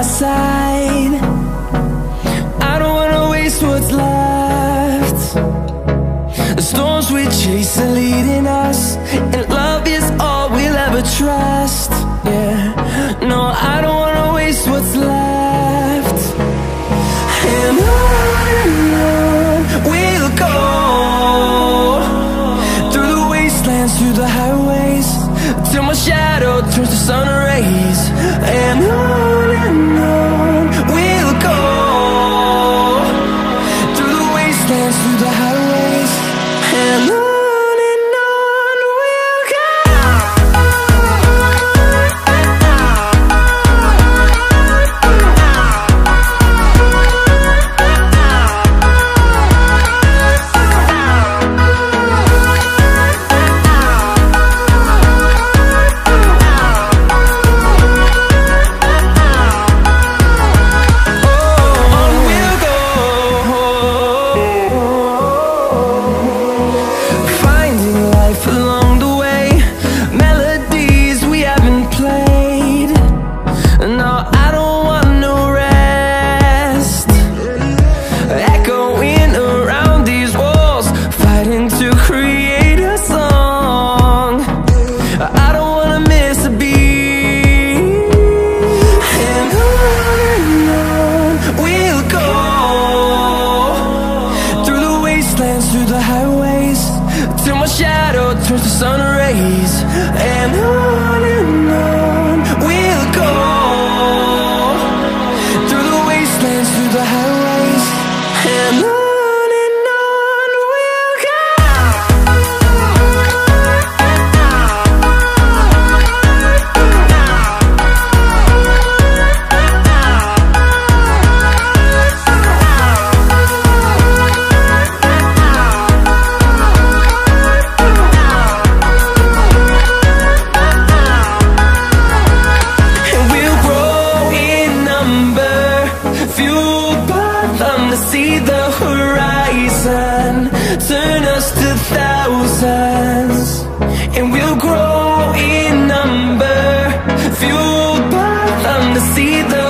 side. I don't wanna waste what's left. The storms we chase are leading us, and love is all we'll ever trust. Yeah, no, I don't wanna waste what's left. And on we'll go, through the wastelands, through the highways, till my shadow turns to sun rays. And on we'll go, through the wastelands, through the highways, and on we'll go. And we'll grow in number, fueled by them to see the